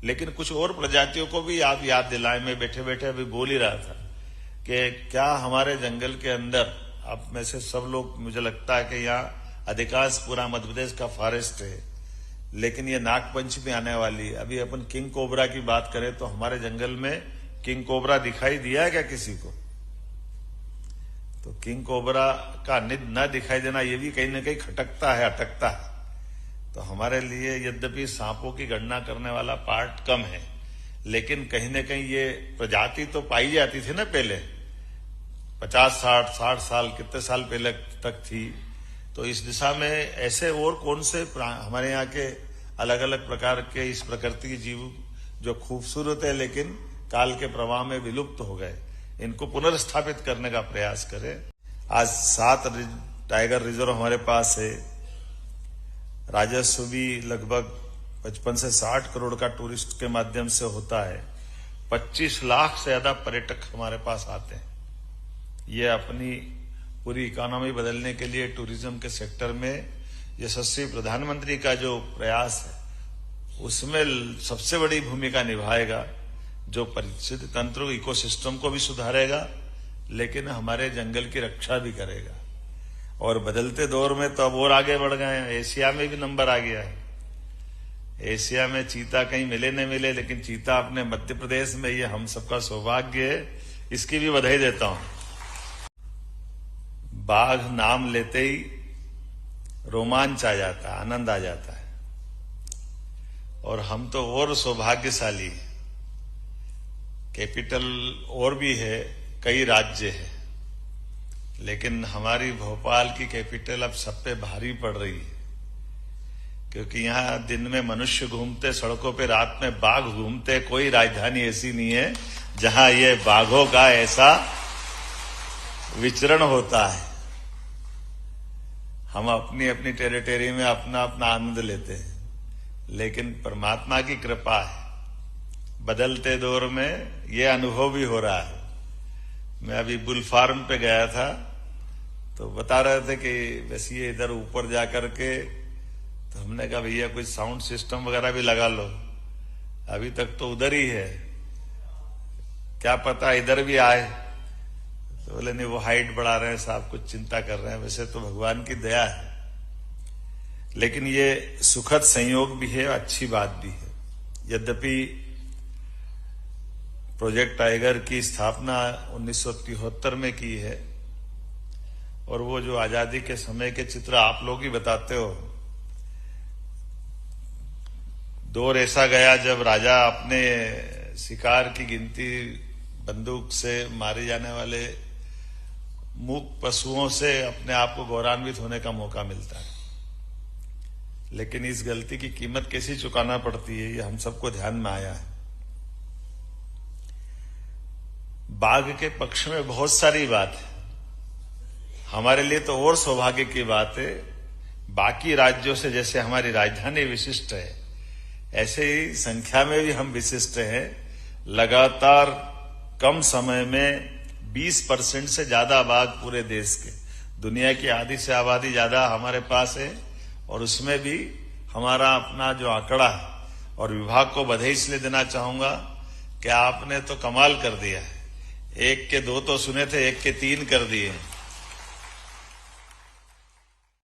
लेकिन कुछ और प्रजातियों को भी आप याद दिलाएं। मैं बैठे बैठे अभी बोल ही रहा था कि क्या हमारे जंगल के अंदर, आप में से सब लोग, मुझे लगता है कि यहाँ अधिकांश पूरा मध्य प्रदेश का फॉरेस्ट है, लेकिन ये नागपंचमी आने वाली है। अभी अपन किंग कोबरा की बात करें तो हमारे जंगल में किंग कोबरा दिखाई दिया है क्या किसी को? तो किंग कोबरा का न दिखाई देना ये भी कहीं ना कहीं खटकता है, अटकता है। तो हमारे लिए यद्यपि सांपों की गणना करने वाला पार्ट कम है, लेकिन कहीं ना कहीं ये प्रजाति तो पाई जाती थी ना पहले, 50-60 साल, कितने साल पहले तक थी। तो इस दिशा में ऐसे और कौन से हमारे यहाँ के अलग अलग प्रकार के इस प्रकृति के जीव जो खूबसूरत है लेकिन काल के प्रवाह में विलुप्त हो गए, इनको पुनर्स्थापित करने का प्रयास करें। आज 7 टाइगर रिजर्व हमारे पास है। राजस्व भी लगभग 55 से 60 करोड़ का टूरिस्ट के माध्यम से होता है। 25 लाख से ज्यादा पर्यटक हमारे पास आते हैं। ये अपनी पूरी इकोनॉमी बदलने के लिए टूरिज्म के सेक्टर में यशस्वी प्रधानमंत्री का जो प्रयास है उसमें सबसे बड़ी भूमिका निभाएगा, जो परिस्थिति तंत्र इकोसिस्टम को भी सुधारेगा लेकिन हमारे जंगल की रक्षा भी करेगा। और बदलते दौर में तो अब और आगे बढ़ गए हैं, एशिया में भी नंबर आ गया है। एशिया में चीता कहीं मिले न मिले, लेकिन चीता अपने मध्य प्रदेश में, ये हम सबका सौभाग्य है, इसकी भी बधाई देता हूं। बाघ नाम लेते ही रोमांच आ जाता है, आनंद आ जाता है। और हम तो और सौभाग्यशाली हैं, कैपिटल और भी है, कई राज्य है, लेकिन हमारी भोपाल की कैपिटल अब सब पे भारी पड़ रही है, क्योंकि यहाँ दिन में मनुष्य घूमते सड़कों पे, रात में बाघ घूमते। कोई राजधानी ऐसी नहीं है जहां ये बाघों का ऐसा विचरण होता है। हम अपनी अपनी टेरिटरी में अपना अपना आनंद लेते हैं, लेकिन परमात्मा की कृपा है, बदलते दौर में ये अनुभव भी हो रहा है। मैं अभी बुल फार्म पे गया था तो बता रहे थे कि बस ये इधर ऊपर जाकर के, तो हमने कहा भैया कुछ साउंड सिस्टम वगैरह भी लगा लो, अभी तक तो उधर ही है, क्या पता इधर भी आए। तो बोले नहीं, वो हाइट बढ़ा रहे हैं साहब, कुछ चिंता कर रहे हैं। वैसे तो भगवान की दया है, लेकिन ये सुखद संयोग भी है, अच्छी बात भी है। यद्यपि प्रोजेक्ट टाइगर की स्थापना 1973 में की है, और वो जो आजादी के समय के चित्र आप लोग ही बताते हो, दौर ऐसा गया जब राजा अपने शिकार की गिनती बंदूक से मारे जाने वाले मूक पशुओं से अपने आप को गौरवान्वित होने का मौका मिलता है, लेकिन इस गलती की कीमत कैसी चुकाना पड़ती है, ये हम सबको ध्यान में आया है। बाघ के पक्ष में बहुत सारी बात है, हमारे लिए तो और सौभाग्य की बात है। बाकी राज्यों से जैसे हमारी राजधानी विशिष्ट है, ऐसे ही संख्या में भी हम विशिष्ट हैं। लगातार कम समय में 20% से ज्यादा बाघ पूरे देश के, दुनिया की आधी से आबादी ज्यादा हमारे पास है, और उसमें भी हमारा अपना जो आंकड़ा है, और विभाग को बधाई इसलिए देना चाहूंगा कि आपने तो कमाल कर दिया है। 1 के 2 तो सुने थे, 1 के 3 कर दिए।